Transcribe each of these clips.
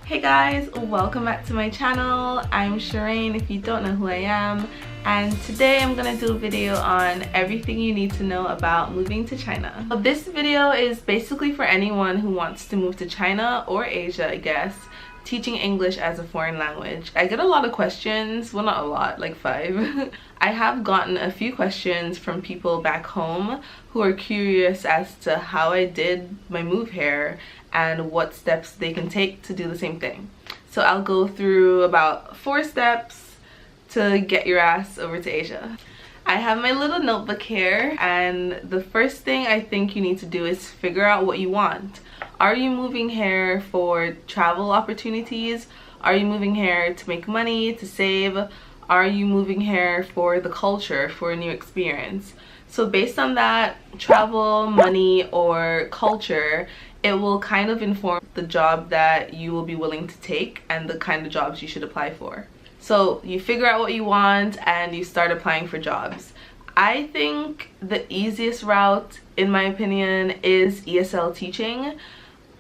Hey guys, welcome back to my channel. I'm Sherraine if you don't know who I am, and today I'm gonna do a video on everything you need to know about moving to China. This video is basically for anyone who wants to move to China or Asia, I guess, teaching English as a foreign language. I get a lot of questions, well not a lot, like 5. I have gotten a few questions from people back home who are curious as to how I did my move here and what steps they can take to do the same thing. So I'll go through about 4 steps to get your ass over to Asia. I have my little notebook here, and the first thing I think you need to do is figure out what you want. Are you moving here for travel opportunities? Are you moving here to make money, to save? Are you moving here for the culture, for a new experience? So based on that, travel, money, or culture, it will kind of inform the job that you will be willing to take and the kind of jobs you should apply for. So you figure out what you want and you start applying for jobs. I think the easiest route, in my opinion, is ESL teaching,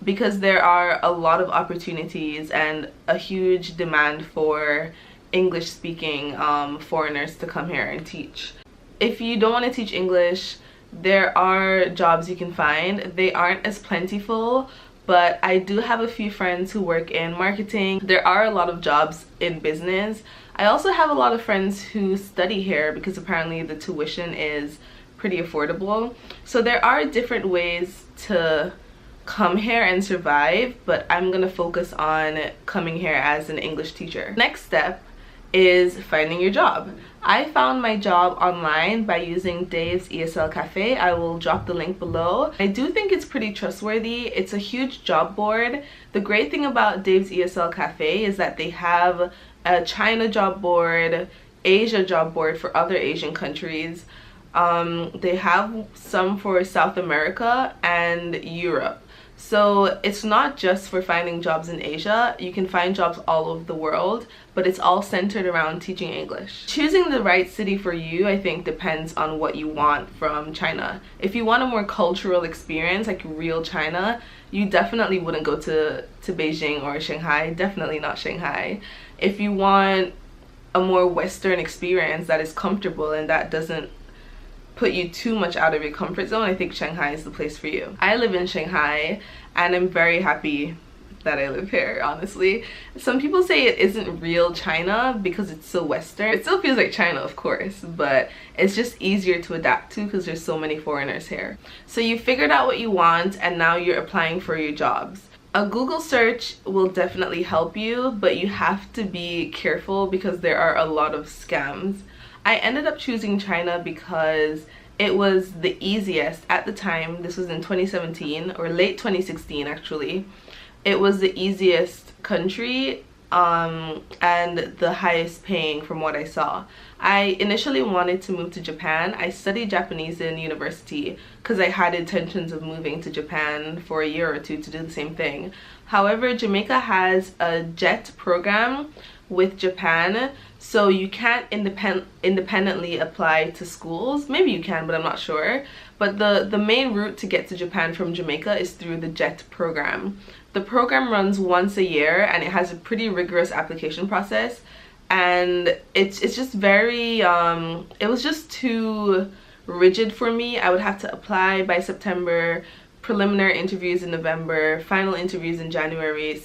because there are a lot of opportunities and a huge demand for English speaking foreigners to come here and teach. If you don't want to teach English, there are jobs you can find. They aren't as plentiful, but I do have a few friends who work in marketing. There are a lot of jobs in business. I also have a lot of friends who study here because apparently the tuition is pretty affordable. So there are different ways to come here and survive, but I'm gonna focus on coming here as an English teacher. Next step is finding your job. I found my job online by using Dave's ESL Cafe. I will drop the link below. I do think it's pretty trustworthy. It's a huge job board. The great thing about Dave's ESL Cafe is that they have a China job board, Asia job board for other Asian countries. They have some for South America and Europe. So it's not just for finding jobs in Asia. You can find jobs all over the world, but it's all centered around teaching English. Choosing the right city for you, I think, depends on what you want from China. If you want a more cultural experience, like real China, you definitely wouldn't go to Beijing or Shanghai. Definitely not Shanghai. If you want a more Western experience that is comfortable and that doesn't put you too much out of your comfort zone, I think Shanghai is the place for you. I live in Shanghai and I'm very happy that I live here, honestly. Some people say it isn't real China because it's so Western. It still feels like China, of course, but it's just easier to adapt to because there's so many foreigners here. So you figured out what you want and now you're applying for your jobs. A Google search will definitely help you, but you have to be careful because there are a lot of scams. I ended up choosing China because it was the easiest at the time. This was in 2017 or late 2016 actually. It was the easiest country and the highest paying from what I saw. I initially wanted to move to Japan. I studied Japanese in university because I had intentions of moving to Japan for a year or 2 to do the same thing. However, Jamaica has a JET program with Japan, so you can't independently apply to schools. Maybe you can, but I'm not sure. But the main route to get to Japan from Jamaica is through the JET program. The program runs once a year and it has a pretty rigorous application process, and it's just very it was just too rigid for me. I would have to apply by September, preliminary interviews in November, final interviews in January,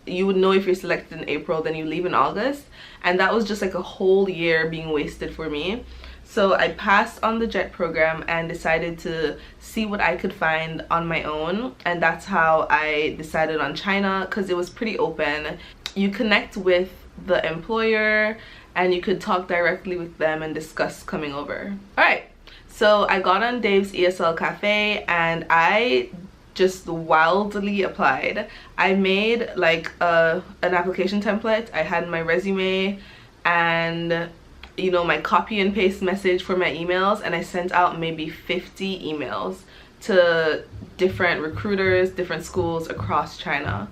you would know if you're selected in April, then you leave in August, and that was just like a whole year being wasted for me. So I passed on the JET program and decided to see what I could find on my own, and that's how I decided on China because it was pretty open. You connect with the employer and you could talk directly with them and discuss coming over. Alright. So I got on Dave's ESL Cafe and I just wildly applied. I made like an application template. I had my resume and, you know, my copy and paste message for my emails, and I sent out maybe 50 emails to different recruiters, different schools across China.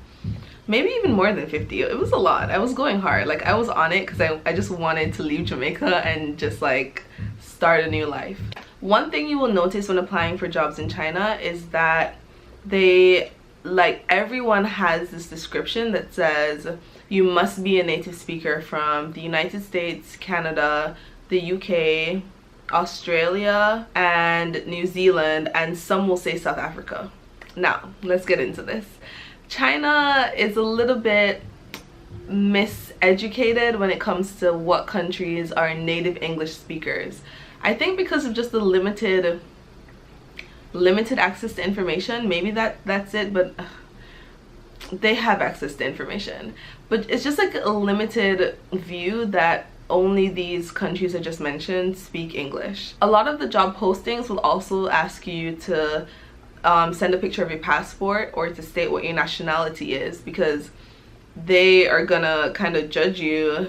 Maybe even more than 50. It was a lot. I was going hard. Like, I was on it because I just wanted to leave Jamaica and just like start a new life. One thing you will notice when applying for jobs in China is that they like everyone has this description that says you must be a native speaker from the United States, Canada, the UK, Australia, and New Zealand, and some will say South Africa. Now, let's get into this. China is a little bit miseducated when it comes to what countries are native English speakers. I think because of just the limited access to information, maybe that's it, but they have access to information. But it's just like a limited view that only these countries I just mentioned speak English. A lot of the job postings will also ask you to send a picture of your passport or to state what your nationality is, because they are gonna kind of judge you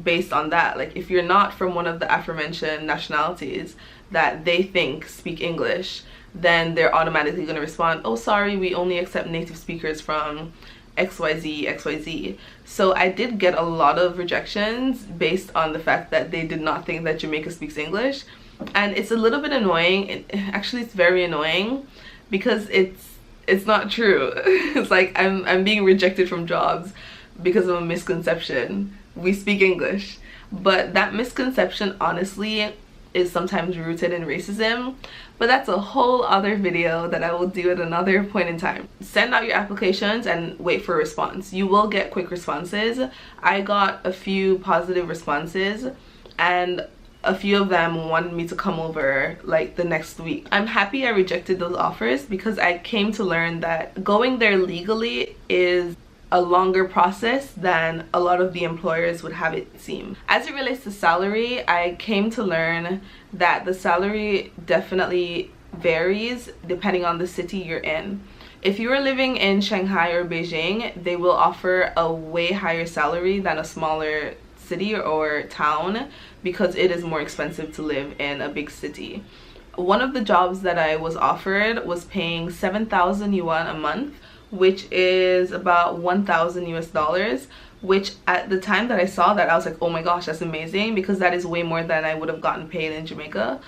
based on that. Like if you're not from one of the aforementioned nationalities that they think speak English, then they're automatically going to respond, oh sorry, we only accept native speakers from XYZ, XYZ. So I did get a lot of rejections based on the fact that they did not think that Jamaica speaks English. And it's a little bit annoying. Actually, it's very annoying because it's not true. It's like I'm being rejected from jobs because of a misconception. We speak English. But that misconception honestly is sometimes rooted in racism, but that's a whole other video that I will do at another point in time. Send out your applications and wait for a response. You will get quick responses. I got a few positive responses and a few of them wanted me to come over like the next week. I'm happy I rejected those offers because I came to learn that going there legally is a longer process than a lot of the employers would have it seem. As it relates to salary, I came to learn that the salary definitely varies depending on the city you're in. If you are living in Shanghai or Beijing, they will offer a way higher salary than a smaller city or town because it is more expensive to live in a big city. One of the jobs that I was offered was paying 7,000 yuan a month, which is about 1,000 US dollars, which at the time that I saw that I was like, oh my gosh, that's amazing, because that is way more than I would have gotten paid in Jamaica.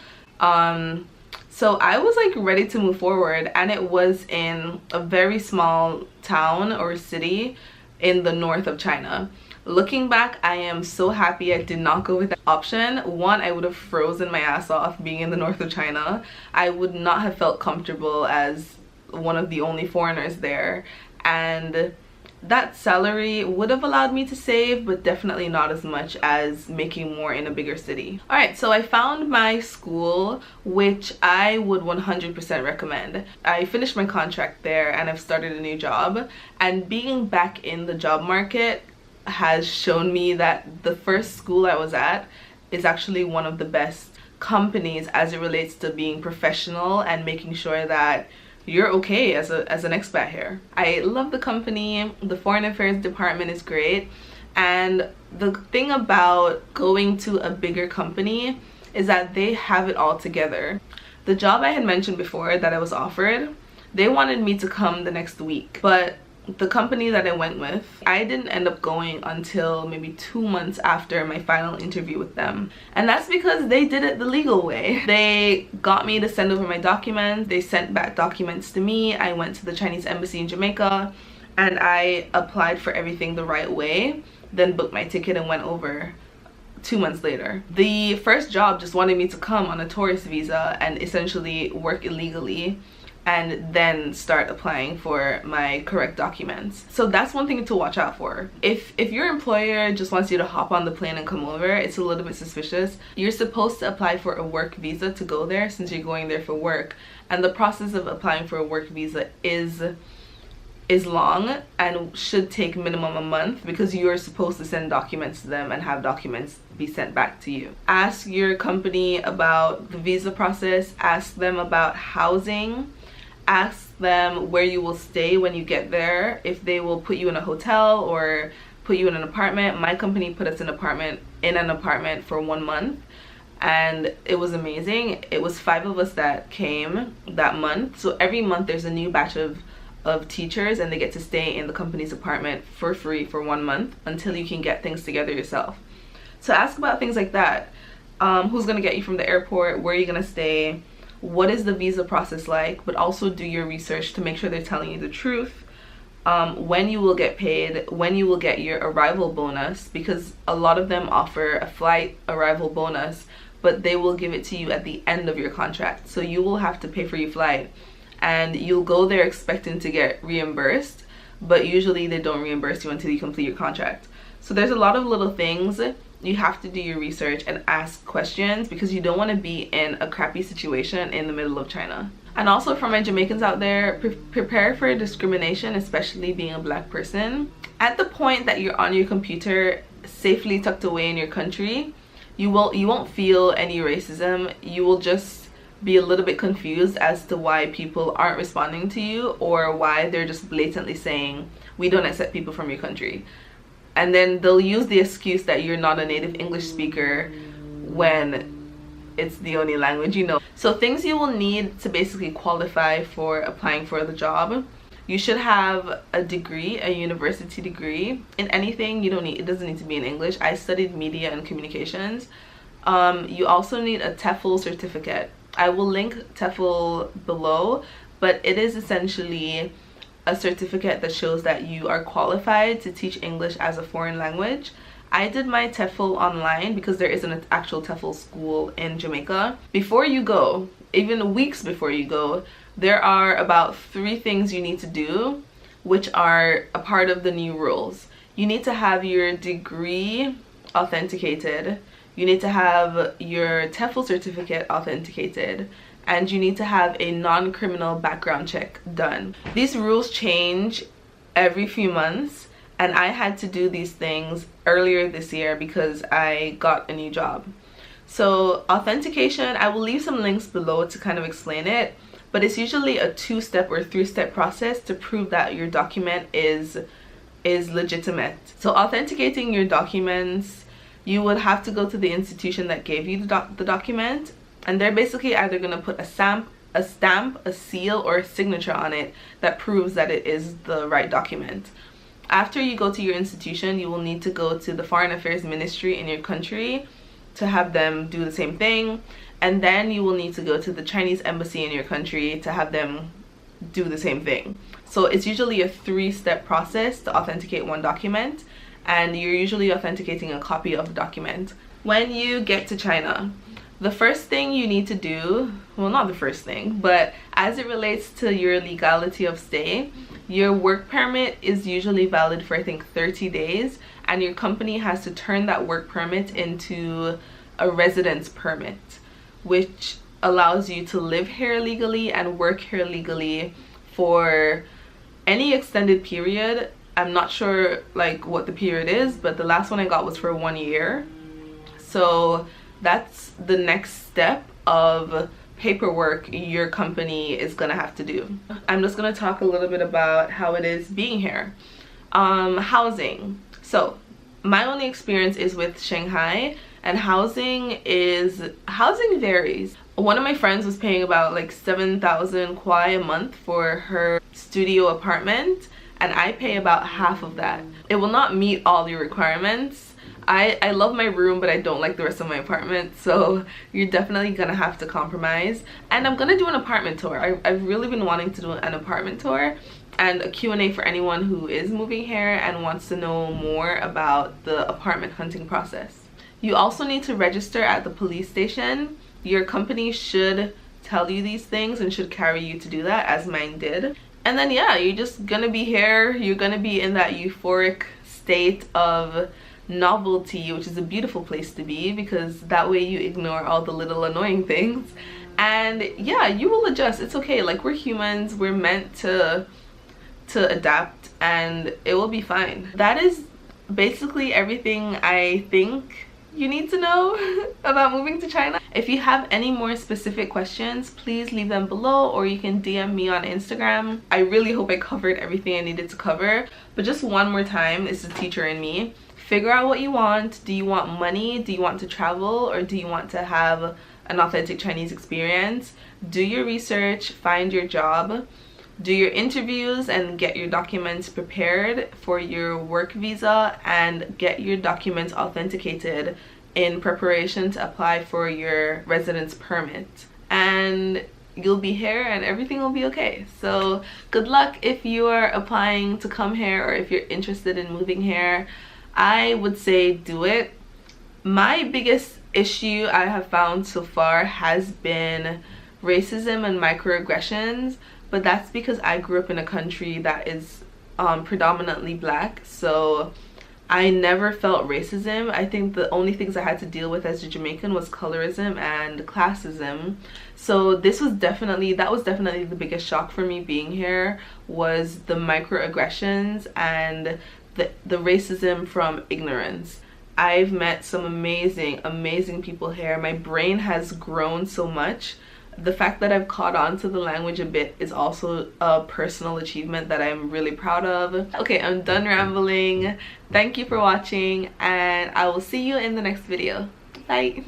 So I was like ready to move forward, and it was in a very small town or city in the north of China. Looking back, I am so happy I did not go with that option. One, I would have frozen my ass off being in the north of China. I would not have felt comfortable as one of the only foreigners there, and that salary would have allowed me to save, but definitely not as much as making more in a bigger city. Alright, so I found my school, which I would 100% recommend. I finished my contract there and I've started a new job, and being back in the job market has shown me that the first school I was at is actually one of the best companies as it relates to being professional and making sure that you're okay as an expat here. I love the company. The foreign affairs department is great, and the thing about going to a bigger company is that they have it all together. The job I had mentioned before that I was offered, they wanted me to come the next week, but the company that I went with, I didn't end up going until maybe 2 months after my final interview with them. And that's because they did it the legal way. They got me to send over my documents. They sent back documents to me. I went to the Chinese embassy in Jamaica and I applied for everything the right way, then booked my ticket and went over 2 months later. The first job just wanted me to come on a tourist visa and essentially work illegally and then start applying for my correct documents. So that's one thing to watch out for. If your employer just wants you to hop on the plane and come over, it's a little bit suspicious. You're supposed to apply for a work visa to go there since you're going there for work, and the process of applying for a work visa is long and should take minimum a month because you're supposed to send documents to them and have documents be sent back to you. Ask your company about the visa process, ask them about housing, ask them where you will stay when you get there, if they will put you in a hotel or put you in an apartment. My company put us in an apartment for 1 month, and it was amazing. It was 5 of us that came that month, so every month there's a new batch of teachers and they get to stay in the company's apartment for free for 1 month until you can get things together yourself. So ask about things like that. Who's gonna get you from the airport, where are you gonna stay, what is the visa process like, but also do your research to make sure they're telling you the truth. When you will get paid, when you will get your arrival bonus, because a lot of them offer a flight arrival bonus, but they will give it to you at the end of your contract. So you will have to pay for your flight, and you'll go there expecting to get reimbursed, but usually they don't reimburse you until you complete your contract. So there's a lot of little things. You have to do your research and ask questions, because you don't want to be in a crappy situation in the middle of China. And also, for my Jamaicans out there, prepare for discrimination, especially being a black person. At the point that you're on your computer safely tucked away in your country, you won't feel any racism. You will just be a little bit confused as to why people aren't responding to you, or why they're just blatantly saying, we don't accept people from your country. And then they'll use the excuse that you're not a native English speaker when it's the only language you know. So things you will need to basically qualify for applying for the job: you should have a degree, a university degree in anything. It doesn't need to be in English. I studied media and communications. You also need a TEFL certificate. I will link TEFL below, but it is essentially a certificate that shows that you are qualified to teach English as a foreign language. I did my TEFL online because there isn't an actual TEFL school in Jamaica. Before you go, even weeks before you go, there are about 3 things you need to do, which are a part of the new rules. You need to have your degree authenticated, you need to have your TEFL certificate authenticated, and you need to have a non-criminal background check done. These rules change every few months, and I had to do these things earlier this year because I got a new job. So authentication, I will leave some links below to kind of explain it, but it's usually a 2-step or 3-step process to prove that your document is legitimate. So authenticating your documents, you would have to go to the institution that gave you the document, and they're basically either going to put a stamp, a seal, or a signature on it that proves that it is the right document. After you go to your institution, you will need to go to the Foreign Affairs Ministry in your country to have them do the same thing, and then you will need to go to the Chinese embassy in your country to have them do the same thing. So it's usually a 3-step process to authenticate one document, and you're usually authenticating a copy of the document. When you get to China, the first thing you need to do, well, not the first thing, but as it relates to your legality of stay, your work permit is usually valid for I think 30 days, and your company has to turn that work permit into a residence permit, which allows you to live here legally and work here legally for any extended period. I'm not sure like what the period is, but the last one I got was for 1 year. So that's the next step of paperwork your company is gonna have to do. I'm just gonna talk a little bit about how it is being here. Housing. So my only experience is with Shanghai, and housing varies. One of my friends was paying about like 7,000 kwai a month for her studio apartment, and I pay about half of that. It will not meet all your requirements. I love my room, but I don't like the rest of my apartment, so you're definitely gonna have to compromise. And I'm gonna do an apartment tour. I've really been wanting to do an apartment tour and a Q&A for anyone who is moving here and wants to know more about the apartment hunting process. You also need to register at the police station. Your company should tell you these things and should carry you to do that, as mine did. And then yeah, you're just gonna be here. You're gonna be in that euphoric state of novelty, which is a beautiful place to be, because that way you ignore all the little annoying things, and yeah, you will adjust. It's okay. Like, we're humans, we're meant to adapt, and it will be fine. That is basically everything I think you need to know about moving to China. If you have any more specific questions, please leave them below, or you can DM me on Instagram. I really hope I covered everything I needed to cover, but just one more time, it's the teacher in me. Figure out what you want. Do you want money? Do you want to travel? Or do you want to have an authentic Chinese experience? Do your research, find your job, do your interviews, and get your documents prepared for your work visa, and get your documents authenticated in preparation to apply for your residence permit. And and you'll be here and everything will be okay. So good luck if you are applying to come here, or if you're interested in moving here. I would say do it. My biggest issue I have found so far has been racism and microaggressions, but that's because I grew up in a country that is predominantly black, so I never felt racism. I think the only things I had to deal with as a Jamaican was colorism and classism. So that was definitely the biggest shock for me being here, was the microaggressions and the racism from ignorance. I've met some amazing people here. My brain has grown so much. The fact that I've caught on to the language a bit is also a personal achievement that I'm really proud of. Okay, I'm done rambling. Thank you for watching, and I will see you in the next video. Bye.